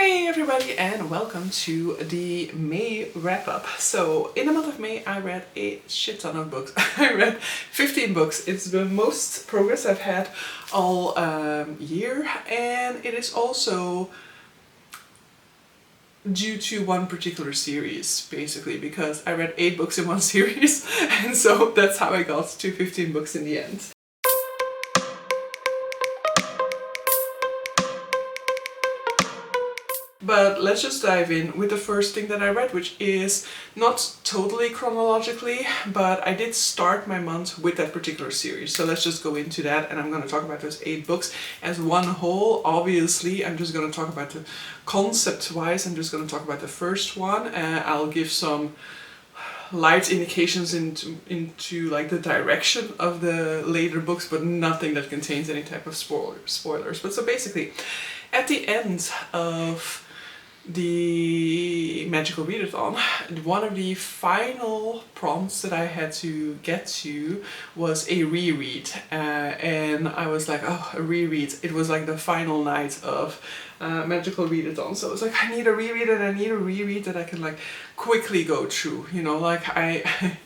Hey everybody and welcome to the May wrap-up. So in the month of May I read a shit ton of books. I read 15 books. It's the most progress I've had all year, and it is also due to one particular series, basically, because I read 8 books in one series, and so that's how I got to 15 books in the end. But let's just dive in with the first thing that I read, which is not totally chronologically, but I did start my month with that particular series. So let's just go into that, and I'm going to talk about those 8 books as one whole. Obviously, I'm just going to talk about the concept-wise, I'm just going to talk about the first one. I'll give some light indications into like the direction of the later books, but nothing that contains any type of spoilers. But so basically, at the end of the Magical Readathon, one of the final prompts that I had to get to was a reread, and I was like, oh, a reread. It was like the final night of Magical Readathon, so I was like, I need a reread, and I need a reread that I can like quickly go through, you know, like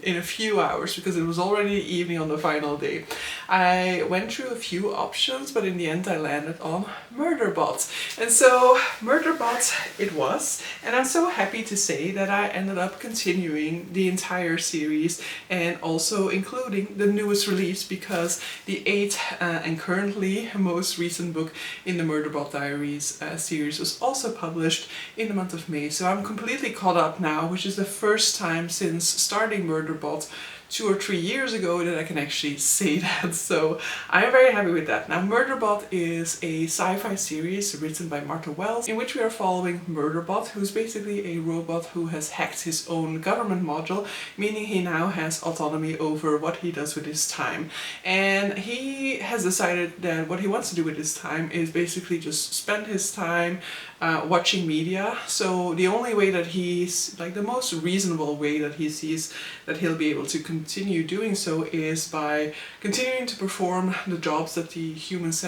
in a few hours, because it was already evening on the final day. I went through a few options, but in the end I landed on Murderbot. And so Murderbot it was, and I'm so happy to say that I ended up continuing the entire series and also including the newest release, because the 8th and currently most recent book in the Murderbot Diaries series was also published in the month of May. So I'm completely caught up now, which is the first time since starting Murderbot 2 or 3 years ago that I can actually say that, so I'm very happy with that. Now, Murderbot is a sci-fi series written by Martha Wells, in which we are following Murderbot, who's basically a robot who has hacked his own government module, meaning he now has autonomy over what he does with his time. And he has decided that what he wants to do with his time is basically just spend his time watching media. So the only way that he's, like the most reasonable way that he sees that he'll be able to continue doing so is by continuing to perform the jobs that the humans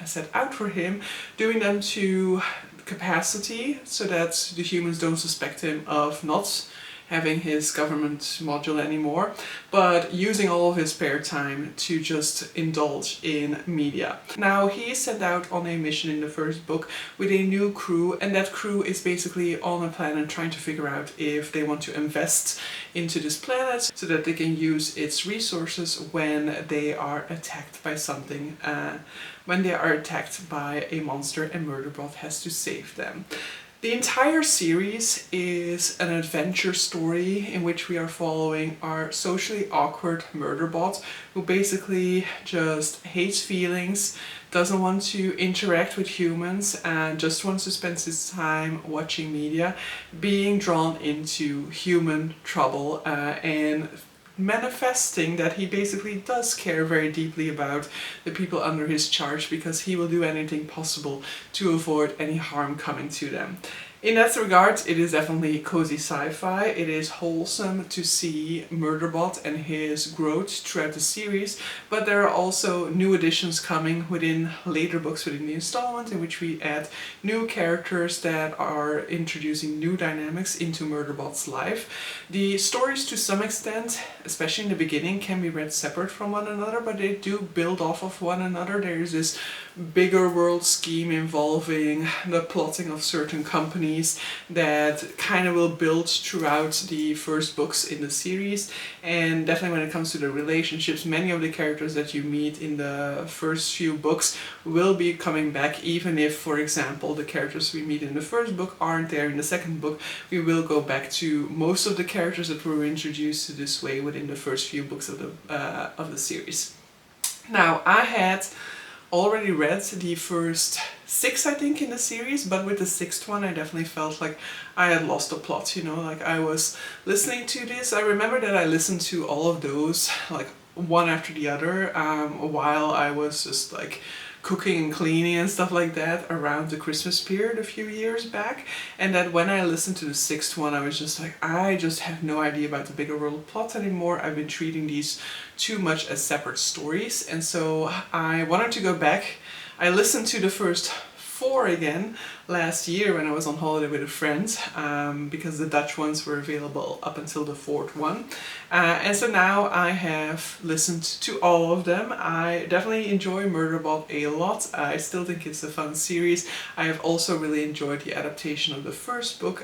set out for him, doing them to capacity so that the humans don't suspect him of not having his government module anymore, but using all of his spare time to just indulge in media. Now, he is sent out on a mission in the first book with a new crew, and that crew is basically on a planet trying to figure out if they want to invest into this planet so that they can use its resources when they are attacked by something, when they are attacked by a monster and Murderbot has to save them. The entire series is an adventure story in which we are following our socially awkward Murderbot, who basically just hates feelings, doesn't want to interact with humans, and just wants to spend his time watching media, being drawn into human trouble and manifesting that he basically does care very deeply about the people under his charge, because he will do anything possible to avoid any harm coming to them. In that regard, it is definitely cozy sci-fi. It is wholesome to see Murderbot and his growth throughout the series, but there are also new additions coming within later books within the installment, in which we add new characters that are introducing new dynamics into Murderbot's life. The stories, to some extent, especially in the beginning, can be read separate from one another, but they do build off of one another. There is this bigger world scheme involving the plotting of certain companies that kind of will build throughout the first books in the series. And definitely when it comes to the relationships, many of the characters that you meet in the first few books will be coming back, even if, for example, the characters we meet in the first book aren't there in the second book. We will go back to most of the characters that were introduced to this way within the first few books of the series. Now, I had already read the first 6, I think, in the series, but with the 6th one I definitely felt like I had lost the plot, you know, like I was listening to this. I remember that I listened to all of those like one after the other while I was just like cooking and cleaning and stuff like that around the Christmas period a few years back, and that when I listened to the 6th one I was just like, I just have no idea about the bigger world plot anymore. I've been treating these too much as separate stories, and so I wanted to go back. I listened to the first 4 again last year when I was on holiday with a friend, because the Dutch ones were available up until the 4th one. And so now I have listened to all of them. I definitely enjoy Murderbot a lot. I still think it's a fun series. I have also really enjoyed the adaptation of the first book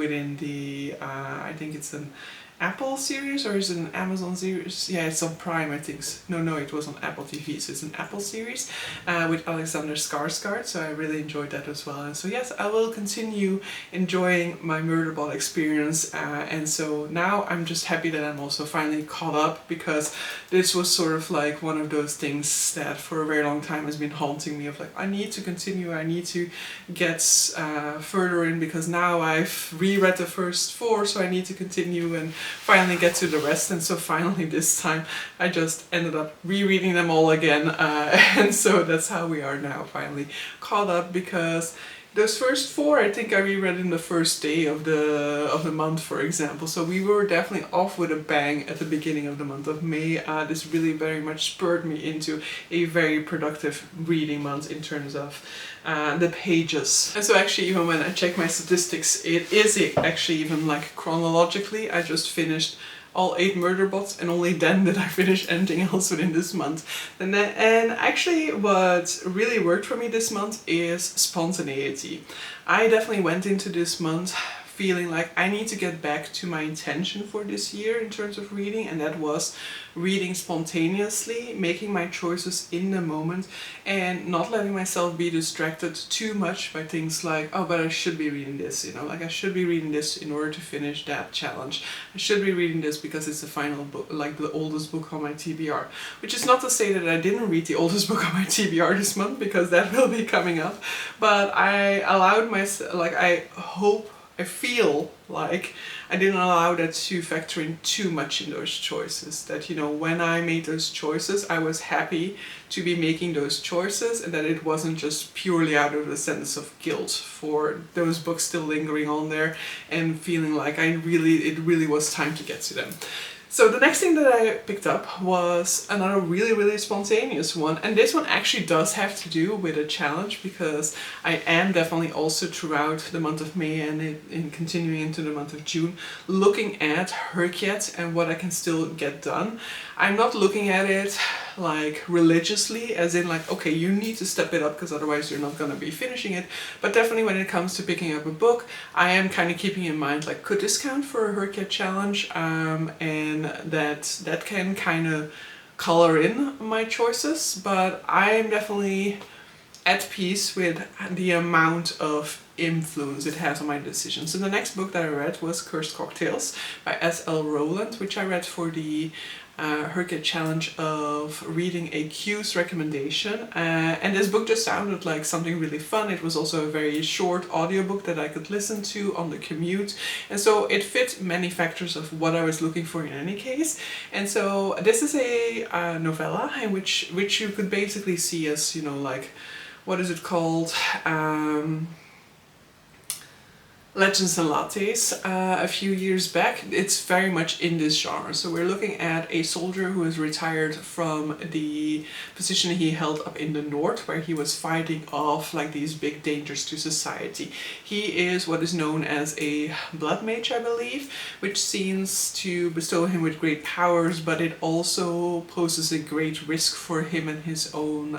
within the, I think it's an Apple series, or is it an Amazon series? Yeah, it's on Prime, I think. No, it was on Apple TV, so it's an Apple series with Alexander Skarsgård, so I really enjoyed that as well. And so yes, I will continue enjoying my Murderbot experience, and so now I'm just happy that I'm also finally caught up, because this was sort of like one of those things that for a very long time has been haunting me, of like, I need to continue, I need to get further in, because now I've reread the first 4, so I need to continue and finally get to the rest. And so finally this time I just ended up rereading them all again, and so that's how we are now, finally caught up, because those first 4 I think I reread in the first day of the month, for example. So we were definitely off with a bang at the beginning of the month of May. This really very much spurred me into a very productive reading month in terms of the pages. And so actually, even when I check my statistics, it is actually even like chronologically, I just finished all 8 Murderbots, and only then did I finish anything else within this month. And actually what really worked for me this month is spontaneity. I definitely went into this month feeling like I need to get back to my intention for this year in terms of reading, and that was reading spontaneously, making my choices in the moment, and not letting myself be distracted too much by things like, oh, but I should be reading this, you know, like I should be reading this in order to finish that challenge. I should be reading this because it's the final book, like the oldest book on my TBR. Which is not to say that I didn't read the oldest book on my TBR this month, because that will be coming up, but I allowed myself, like I feel like I didn't allow that to factor in too much in those choices. That, you know, when I made those choices, I was happy to be making those choices, and that it wasn't just purely out of a sense of guilt for those books still lingering on there and feeling like it really was time to get to them. So the next thing that I picked up was another really spontaneous one, and this one actually does have to do with a challenge, because I am definitely also throughout the month of May and in continuing into the month of June looking at Herkiet and what I can still get done. I'm not looking at it like religiously, as in like, okay, you need to step it up because otherwise you're not going to be finishing it, but definitely when it comes to picking up a book, I am kind of keeping in mind, like, could this count for a Herkiet challenge, and that can kind of color in my choices, but I'm definitely at peace with the amount of influence it has on my decisions. So the next book that I read was Cursed Cocktails by S.L. Rowland, which I read for the Herkiet challenge of reading a Q's recommendation, and this book just sounded like something really fun. It was also a very short audiobook that I could listen to on the commute, and so it fit many factors of what I was looking for in any case. And so this is a novella in which you could basically see as, you know, like, what is it called? Legends and Lattes a few years back. It's very much in this genre. So we're looking at a soldier who is retired from the position he held up in the north, where he was fighting off like these big dangers to society. He is what is known as a blood mage, I believe, which seems to bestow him with great powers, but it also poses a great risk for him and his own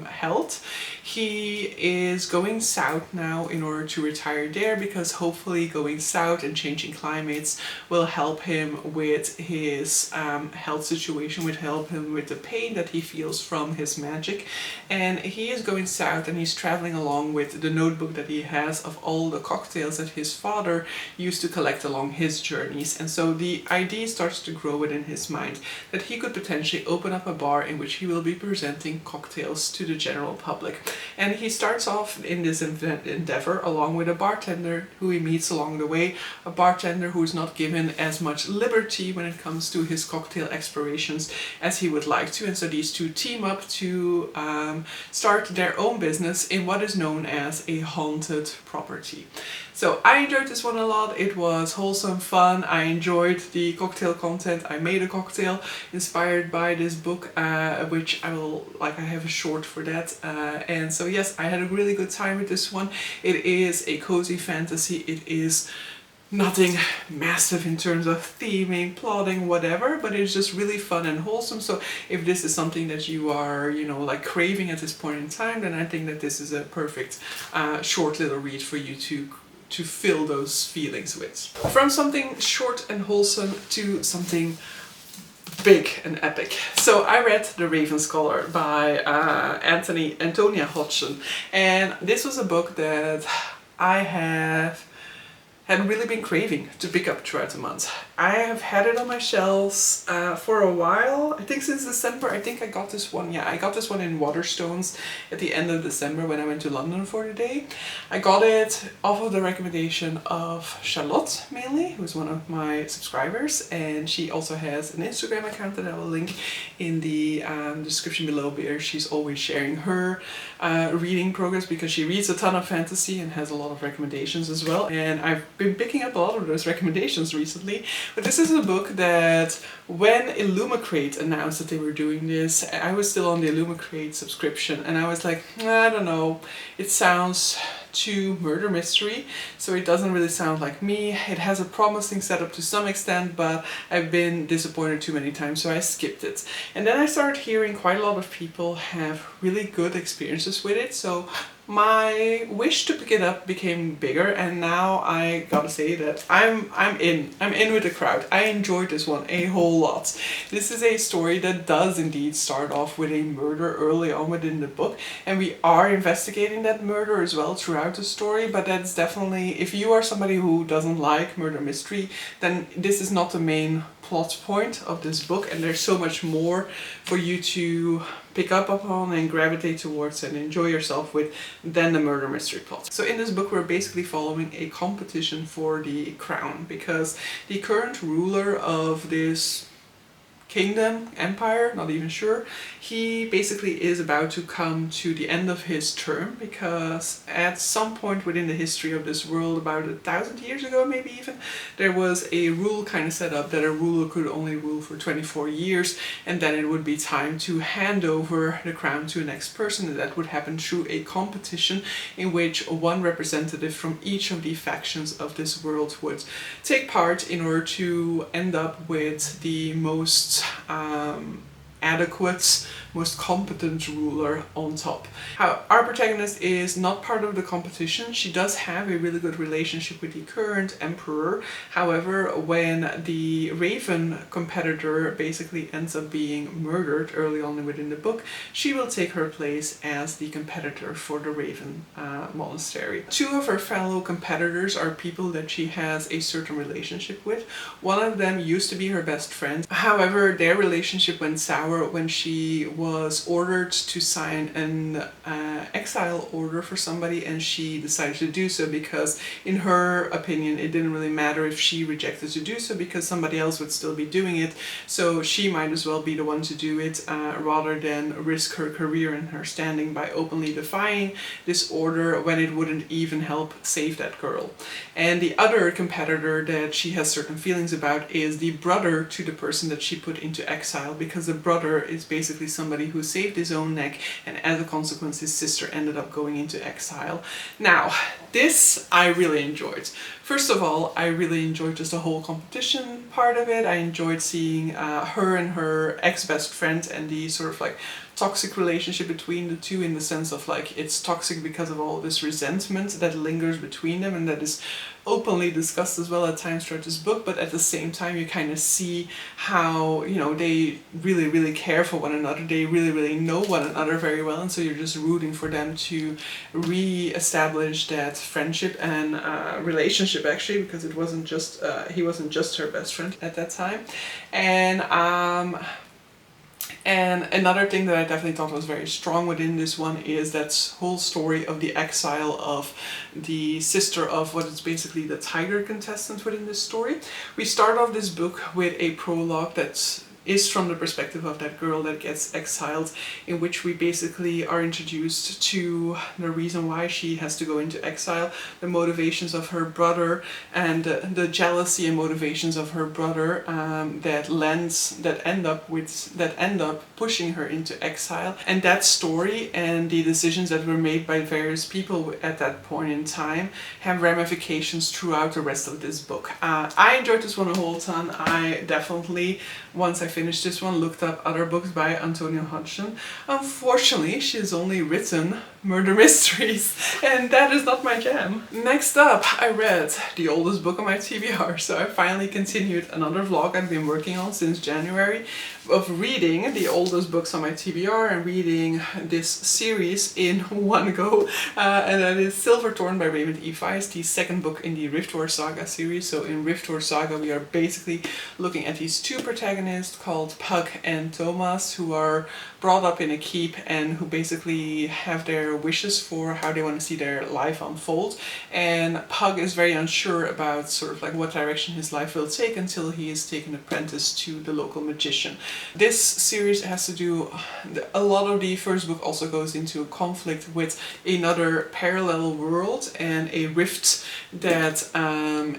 health. He is going south now in order to retire there, because hopefully going south and changing climates will help him with his health situation, will help him with the pain that he feels from his magic. And he is going south, and he's traveling along with the notebook that he has of all the cocktails that his father used to collect along his journeys. And so the idea starts to grow within his mind that he could potentially open up a bar in which he will be presenting cocktails to the general public. And he starts off in this endeavor along with a bartender who he meets along the way, a bartender who is not given as much liberty when it comes to his cocktail explorations as he would like to. And so these two team up to start their own business in what is known as a haunted property. So I enjoyed this one a lot. It was wholesome, fun. I enjoyed the cocktail content. I made a cocktail inspired by this book, which I have a short for that. And so yes, I had a really good time with this one. It is a cozy fantasy. It is nothing massive in terms of theming, plotting, whatever, but it's just really fun and wholesome. So if this is something that you are, like craving at this point in time, then I think that this is a perfect short little read for you to fill those feelings with. From something short and wholesome to something big and epic. So I read The Raven Scholar by Antonia Hodgson, and this was a book that I have had really been craving to pick up throughout the month. I have had it on my shelves for a while. I think since December. I think I got this one. Yeah, I got this one in Waterstones at the end of December when I went to London for the day. I got it off of the recommendation of Charlotte, mainly, who's one of my subscribers, and she also has an Instagram account that I will link in the description below, where she's always sharing her reading progress, because she reads a ton of fantasy and has a lot of recommendations as well. And I've been picking up a lot of those recommendations recently. But this is a book that when Illumicrate announced that they were doing this, I was still on the Illumicrate subscription, and I was like, I don't know, it sounds too murder mystery, so it doesn't really sound like me. It has a promising setup to some extent, but I've been disappointed too many times, so I skipped it. And then I started hearing quite a lot of people have really good experiences with it, so my wish to pick it up became bigger, and now I gotta say that I'm in with the crowd. I enjoyed this one a whole lot. This is a story that does indeed start off with a murder early on within the book, and we are investigating that murder as well throughout the story, but that's definitely, if you are somebody who doesn't like murder mystery, then this is not the main plot point of this book, and there's so much more for you to pick up upon and gravitate towards and enjoy yourself with than the murder mystery plot. So in this book we're basically following a competition for the crown, because the current ruler of this kingdom, empire, not even sure, he basically is about to come to the end of his term, because at some point within the history of this world, about 1,000 years ago maybe even, there was a rule kind of set up that a ruler could only rule for 24 years, and then it would be time to hand over the crown to the next person, and that would happen through a competition in which one representative from each of the factions of this world would take part in order to end up with the most adequate, most competent ruler on top. Our protagonist is not part of the competition. She does have a really good relationship with the current emperor. However, when the Raven competitor basically ends up being murdered early on within the book, she will take her place as the competitor for the Raven monastery. Two of her fellow competitors are people that she has a certain relationship with. One of them used to be her best friend. However, their relationship went sour when she was ordered to sign an exile order for somebody, and she decided to do so because in her opinion it didn't really matter if she rejected to do so, because somebody else would still be doing it, so she might as well be the one to do it rather than risk her career and her standing by openly defying this order when it wouldn't even help save that girl. And the other competitor that she has certain feelings about is the brother to the person that she put into exile, because the brother is basically somebody who saved his own neck, and as a consequence his sister ended up going into exile. Now, this I really enjoyed. First of all, I really enjoyed just the whole competition part of it. I enjoyed seeing her and her ex-best friend and the sort of like toxic relationship between the two, in the sense of like it's toxic because of all this resentment that lingers between them and that is openly discussed as well at times throughout this book, but at the same time you kind of see how, you know, they really care for one another, they really know one another very well, and so you're just rooting for them to re-establish that friendship and relationship, actually, because it wasn't just he wasn't just her best friend at that time. And another thing that I definitely thought was very strong within this one is that whole story of the exile of the sister of what is basically the tiger contestant within this story. We start off this book with a prologue that's is from the perspective of that girl that gets exiled, in which we basically are introduced to the reason why she has to go into exile, the motivations of her brother, and the jealousy and motivations of her brother that end up pushing her into exile. And that story and the decisions that were made by various people at that point in time have ramifications throughout the rest of this book. I enjoyed this one a whole ton. I definitely, once I finished this one, looked up other books by Antonia Hodgson. Unfortunately, she has only written murder mysteries, and that is not my jam. Next up, I read the oldest book on my TBR, so I finally continued another vlog I've been working on since January of reading the oldest books on my TBR and reading this series in one go, and that is Silverthorn by Raymond E. Feist, the second book in the Rift War Saga series. So in Rift War Saga we are basically looking at these two protagonists called Pug and Thomas, who are brought up in a keep and who basically have their wishes for how they want to see their life unfold. And Pug is very unsure about sort of like what direction his life will take until he is taken apprentice to the local magician. This series has to do, a lot of the first book also goes into a conflict with another parallel world and a rift that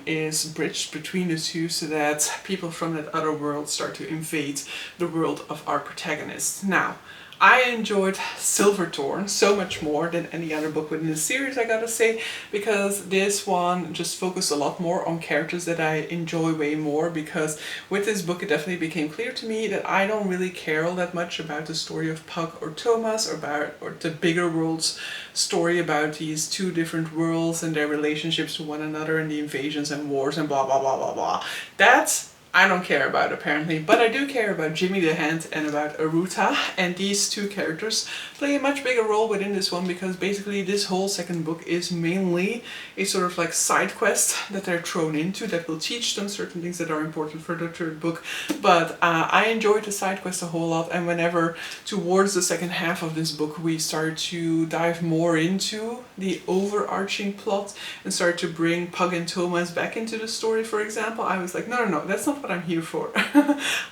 is bridged between the two, so that people from that other world start to invade the world of our protagonists. Now, I enjoyed Silverthorn so much more than any other book within the series, I gotta say, because this one just focused a lot more on characters that I enjoy way more, because with this book it definitely became clear to me that I don't really care all that much about the story of Pug or Thomas, or the bigger world's story about these two different worlds and their relationships to one another and the invasions and wars and blah blah blah blah blah. That's I don't care about apparently, but I do care about Jimmy the Hand and about Aruta, and these two characters play a much bigger role within this one, because basically this whole second book is mainly a sort of like side quest that they're thrown into that will teach them certain things that are important for the third book. But I enjoyed the side quest a whole lot, and whenever towards the second half of this book we start to dive more into the overarching plot and start to bring Pug and Thomas back into the story, for example, I was like, no, that's not what I'm here for.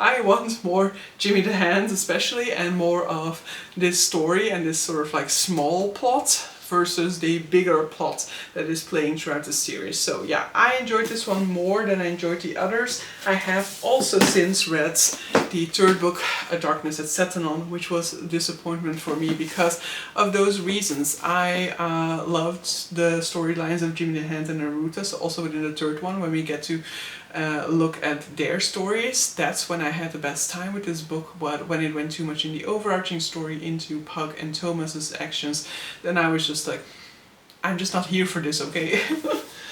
I want more Jimmy the Hand especially, and more of this story and this sort of like small plot versus the bigger plot that is playing throughout the series. So yeah, I enjoyed this one more than I enjoyed the others. I have also since read the third book, A Darkness at Sethanon, which was a disappointment for me because of those reasons. I loved the storylines of Jimmy the Hand and Aruta, so also within the third one, when we get to look at their stories, that's when I had the best time with this book. But when it went too much in the overarching story into Pug and Thomas's actions, then I was just like, I'm just not here for this, okay?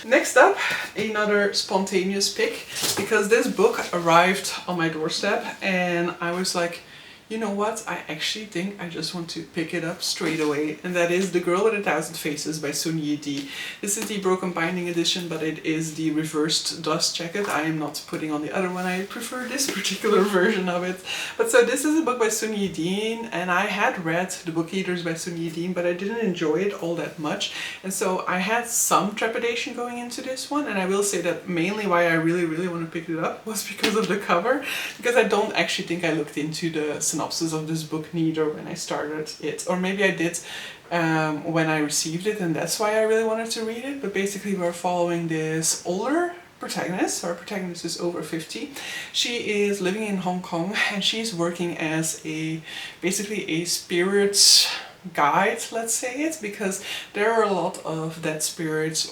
Next up, another spontaneous pick, because this book arrived on my doorstep and I was like, you know what, I actually think I just want to pick it up straight away, and that is The Girl with a Thousand Faces by Sunyi Dean. This is the broken binding edition, but it is the reversed dust jacket. I am not putting on the other one, I prefer this particular version of it. But so this is a book by Sunyi Dean, and I had read The Book Eaters by Sunyi Dean, but I didn't enjoy it all that much, and so I had some trepidation going into this one, and I will say that mainly why I really want to pick it up was because of the cover, because I don't actually think I looked into the synopsis of this book neither when I started it, or maybe I did when I received it, and that's why I really wanted to read it. But basically we're following this older protagonist. Our protagonist is over 50. She is living in Hong Kong and she's working as basically a spirit guide, let's say it, because there are a lot of dead spirits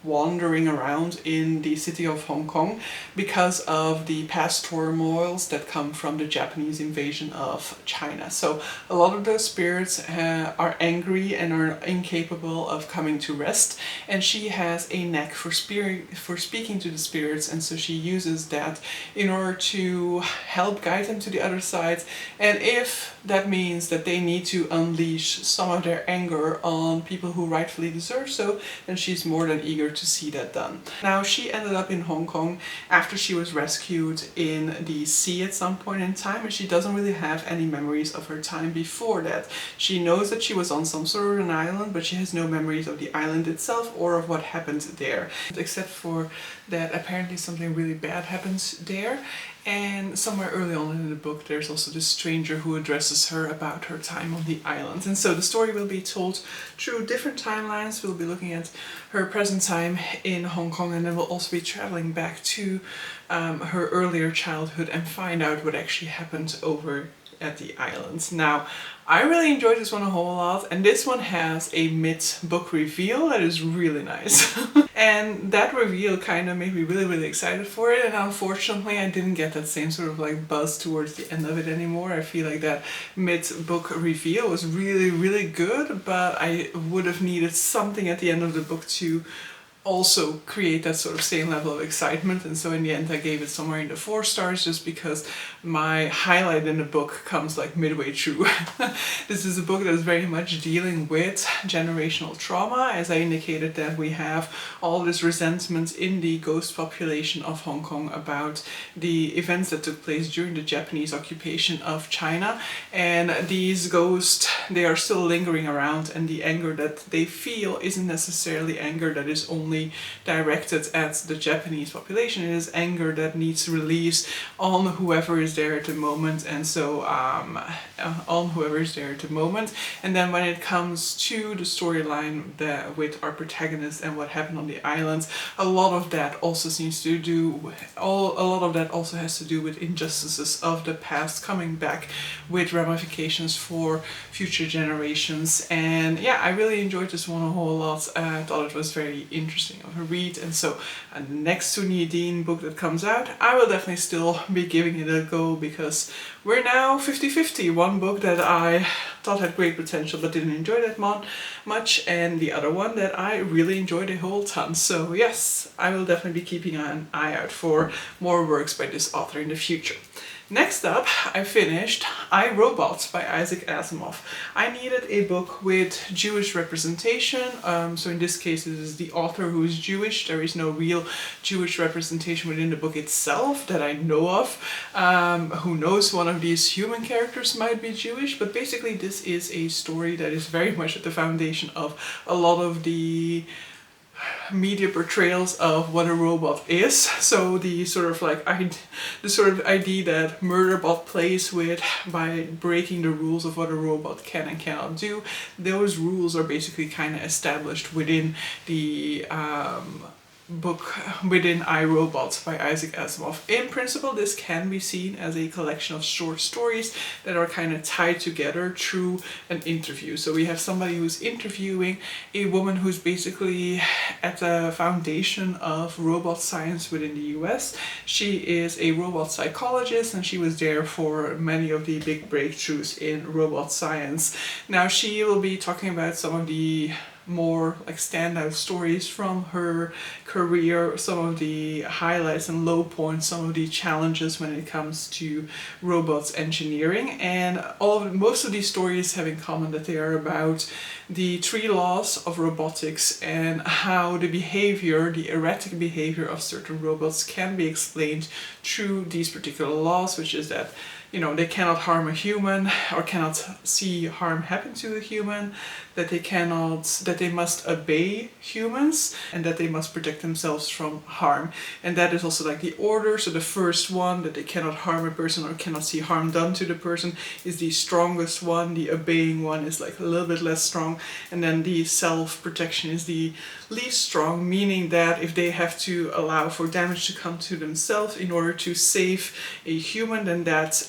wandering around in the city of Hong Kong because of the past turmoils that come from the Japanese invasion of China. So a lot of those spirits are angry and are incapable of coming to rest, and she has a knack for speaking to the spirits, and so she uses that in order to help guide them to the other side. And if that means that they need to unleash some of their anger on people who rightfully deserve so, then she's more than eager to see that done. Now, she ended up in Hong Kong after she was rescued in the sea at some point in time, and she doesn't really have any memories of her time before that. She knows that she was on some sort of an island, but she has no memories of the island itself or of what happened there, except for that apparently something really bad happens there, And somewhere early on in the book there's also this stranger who addresses her about her time on the island. And so the story will be told through different timelines. We'll be looking at her present time in Hong Kong, and then we'll also be traveling back to her earlier childhood and find out what actually happened over at the islands. Now, I really enjoyed this one a whole lot, and this one has a mid-book reveal that is really nice. And that reveal kind of made me really excited for it, and unfortunately I didn't get that same sort of like buzz towards the end of it anymore. I feel like that mid-book reveal was really good, but I would have needed something at the end of the book to also create that sort of same level of excitement. And so in the end I gave it somewhere in the 4 stars, just because my highlight in the book comes like midway through. This is a book that is very much dealing with generational trauma. As I indicated, that we have all this resentment in the ghost population of Hong Kong about the events that took place during the Japanese occupation of China, and these ghosts, they are still lingering around, and the anger that they feel isn't necessarily anger that is only directed at the Japanese population. It is anger that needs release on whoever is there at the moment, and so on whoever is there at the moment. And then when it comes to the storyline with our protagonist and what happened on the islands, a lot of that also seems to do a lot of that also has to do with injustices of the past coming back with ramifications for future generations. And yeah, I really enjoyed this one a whole lot. I thought it was very interesting of a read, and so next Sunyi Dean book that comes out, I will definitely still be giving it a go, because we're now 50-50. One book that I thought had great potential but didn't enjoy that much, and the other one that I really enjoyed a whole ton. So yes, I will definitely be keeping an eye out for more works by this author in the future. Next up, I finished I, Robot by Isaac Asimov. I needed a book with Jewish representation, so in this case it is the author who is Jewish. There is no real Jewish representation within the book itself that I know of. Who knows, one of these human characters might be Jewish, but basically this is a story that is very much at the foundation of a lot of the media portrayals of what a robot is. So the sort of like the sort of idea that Murderbot plays with by breaking the rules of what a robot can and cannot do, those rules are basically kind of established within the book within I, Robot by Isaac Asimov. In principle, this can be seen as a collection of short stories that are kind of tied together through an interview. So we have somebody who's interviewing a woman who's basically at the foundation of robot science within the US. She is a robot psychologist, and she was there for many of the big breakthroughs in robot science. Now she will be talking about some of the more like standout stories from her career, some of the highlights and low points, some of the challenges when it comes to robots engineering. And most of these stories have in common that they are about the 3 laws of robotics and how the behavior, the erratic behavior of certain robots can be explained through these particular laws, which is that, you know, they cannot harm a human or cannot see harm happen to a human, that they must obey humans, and that they must protect themselves from harm. And that is also like the order. So the first one, that they cannot harm a person or cannot see harm done to the person, is the strongest one. The obeying one is like a little bit less strong. And then the self-protection is the least strong, meaning that if they have to allow for damage to come to themselves in order to save a human, then that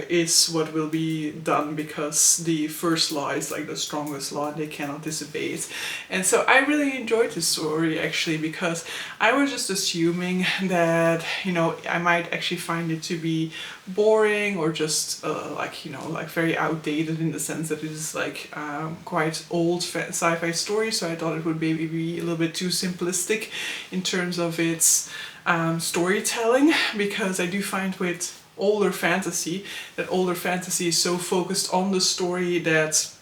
is what will be done, because the first law is like the strongest law and they cannot disobey it. And so I really enjoyed this story actually, because I was just assuming that, you know, I might actually find it to be boring or just like, you know, like very outdated, in the sense that it is like quite old sci-fi story. So I thought it would maybe be a little bit too simplistic in terms of its storytelling, because I do find with older fantasy that older fantasy is so focused on the story that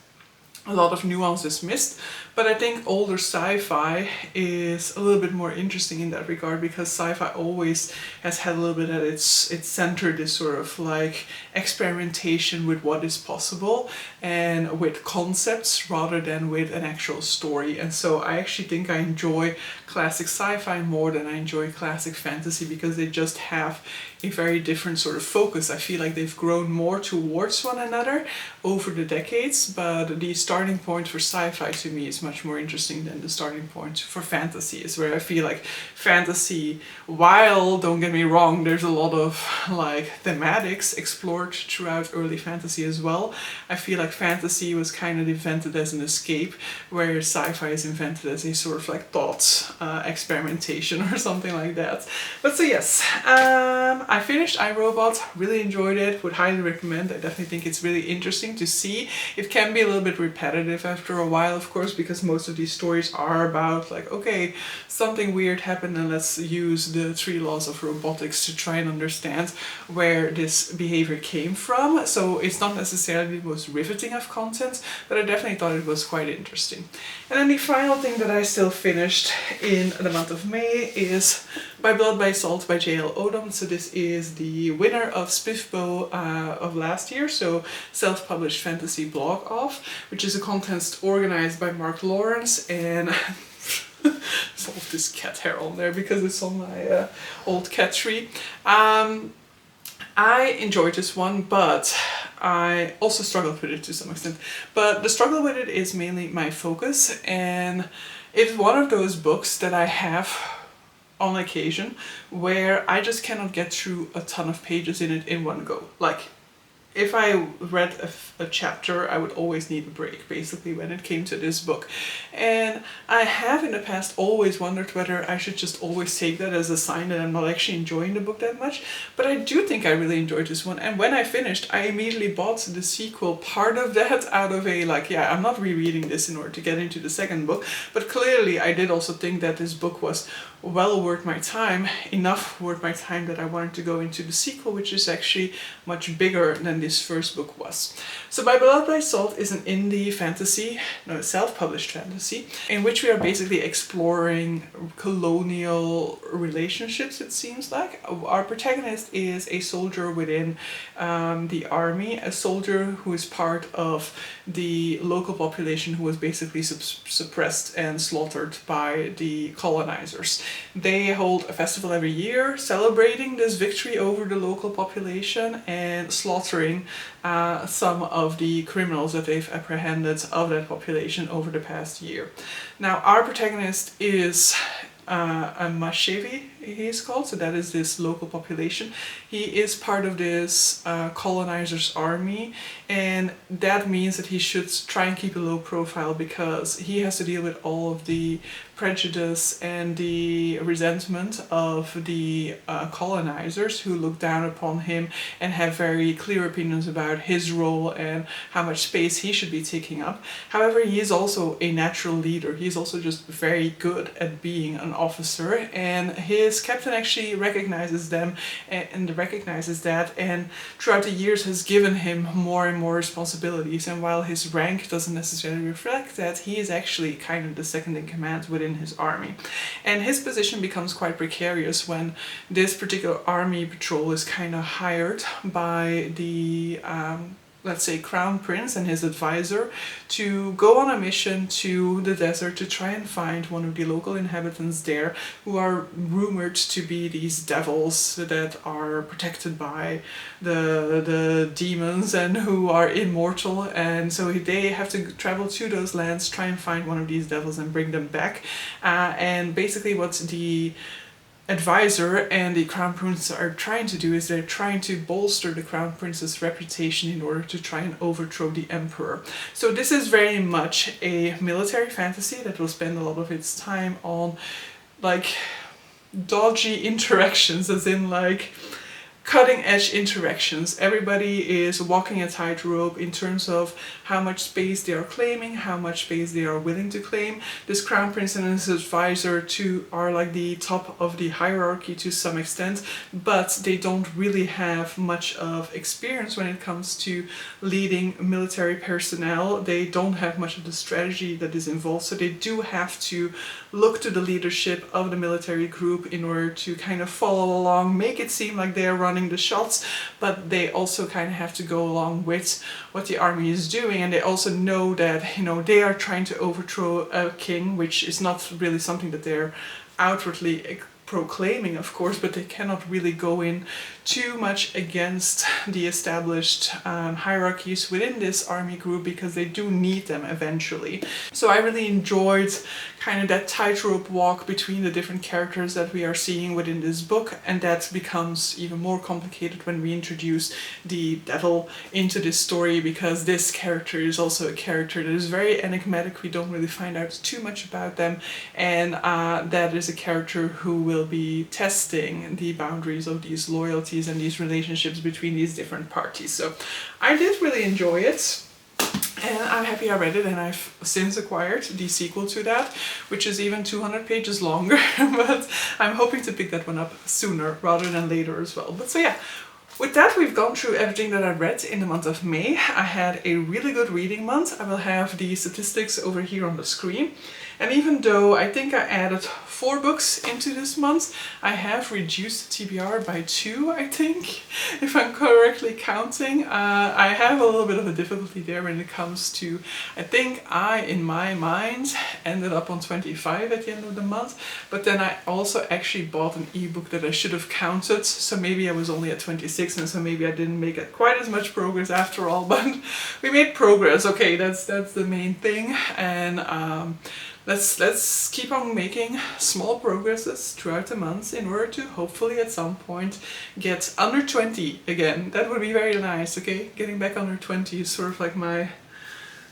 a lot of nuance is missed. But I think older sci-fi is a little bit more interesting in that regard, because sci-fi always has had a little bit at its center this sort of like experimentation with what is possible and with concepts rather than with an actual story. And so I actually think I enjoy classic sci-fi more than I enjoy classic fantasy, because they just have a very different sort of focus. I feel like they've grown more towards one another over the decades, but the starting point for sci-fi to me is much more interesting than the starting point for fantasy, is where I feel like fantasy, while, don't get me wrong, there's a lot of like thematics explored throughout early fantasy as well, I feel like fantasy was kind of invented as an escape, where sci-fi is invented as a sort of like thought experimentation or something like that. But so yes, I finished I, Robot, really enjoyed it, would highly recommend. I definitely think it's really interesting to see. It can be a little bit repetitive after a while, of course, because most of these stories are about like, okay, something weird happened and let's use the 3 laws of robotics to try and understand where this behavior came from. So it's not necessarily the most riveting of content, but I definitely thought it was quite interesting. And then the final thing that I still finished in the month of May is By Blood, by Salt by J.L. Odom. So this is the winner of Spiffbo of last year, so self-published fantasy blog off, which is a contest organized by Mark Lawrence, and there's all of this cat hair on there because it's on my old cat tree. I enjoyed this one, but I also struggled with it to some extent. But the struggle with it is mainly my focus, and it's one of those books that I have on occasion where I just cannot get through a ton of pages in it in one go. Like, if I read a chapter, I would always need a break, basically, when it came to this book. And I have in the past always wondered whether I should just always take that as a sign that I'm not actually enjoying the book that much. But I do think I really enjoyed this one. And when I finished, I immediately bought the sequel. Part of that out of a, like, yeah, I'm not rereading this in order to get into the second book. But clearly I did also think that this book was well worth my time, enough worth my time that I wanted to go into the sequel, which is actually much bigger than this first book was. So By Blood, by Salt is an indie fantasy, no, self-published fantasy, in which we are basically exploring colonial relationships, it seems like. Our protagonist is a soldier within the army, a soldier who is part of the local population who was basically suppressed and slaughtered by the colonizers. They hold a festival every year celebrating this victory over the local population and slaughtering some of the criminals that they've apprehended of that population over the past year. Now, our protagonist is a Mashevi, he is called, so that is this local population. He is part of this colonizer's army, and that means that he should try and keep a low profile because he has to deal with all of the prejudice and the resentment of the colonizers who look down upon him and have very clear opinions about his role and how much space he should be taking up. However, he is also a natural leader. He's also just very good at being an officer, and his captain actually recognizes them and recognizes that, and throughout the years has given him more and more responsibilities. And while his rank doesn't necessarily reflect that, he is actually kind of the second in command within his army. And his position becomes quite precarious when this particular army patrol is kind of hired by the let's say Crown Prince and his advisor to go on a mission to the desert to try and find one of the local inhabitants there who are rumored to be these devils that are protected by the demons and who are immortal. And so they have to travel to those lands, try and find one of these devils and bring them back. And basically what the advisor and the Crown Prince are trying to do is they're trying to bolster the Crown Prince's reputation in order to try and overthrow the Emperor. So this is very much a military fantasy that will spend a lot of its time on like dodgy interactions, as in like cutting edge interactions. Everybody is walking a tightrope in terms of how much space they are claiming, how much space they are willing to claim. This crown prince and his advisor are like the top of the hierarchy to some extent, but they don't really have much of experience when it comes to leading military personnel. They don't have much of the strategy that is involved, so they do have to look to the leadership of the military group in order to kind of follow along, make it seem like they are running the shots, but they also kind of have to go along with what the army is doing, and they also know that, you know, they are trying to overthrow a king, which is not really something that they're outwardly proclaiming, of course, but they cannot really go in too much against the established hierarchies within this army group, because they do need them eventually. So I really enjoyed kind of that tightrope walk between the different characters that we are seeing within this book, and that becomes even more complicated when we introduce the devil into this story, because this character is also a character that is very enigmatic. We don't really find out too much about them, and that is a character who will be testing the boundaries of these loyalties and these relationships between these different parties. So I did really enjoy it, and I'm happy I read it, and I've since acquired the sequel to that, which is even 200 pages longer, but I'm hoping to pick that one up sooner rather than later as well. But so yeah, with that, we've gone through everything that I read in the month of May. I had a really good reading month. I will have the statistics over here on the screen. And even though I think I added 4 books into this month, I have reduced TBR by 2, I think, if I'm correctly counting. I have a little bit of a difficulty there when it comes to, I think I, in my mind, ended up on 25 at the end of the month, but then I also actually bought an ebook that I should have counted, so maybe I was only at 26, and so maybe I didn't make quite as much progress after all, but we made progress. Okay, that's the main thing, and let's keep on making small progresses throughout the months in order to hopefully at some point get under 20 again. That would be very nice, okay? Getting back under 20 is sort of like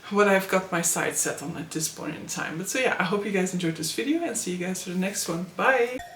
what I've got my sights set on at this point in time. But so yeah, I hope you guys enjoyed this video, and see you guys for the next one. Bye!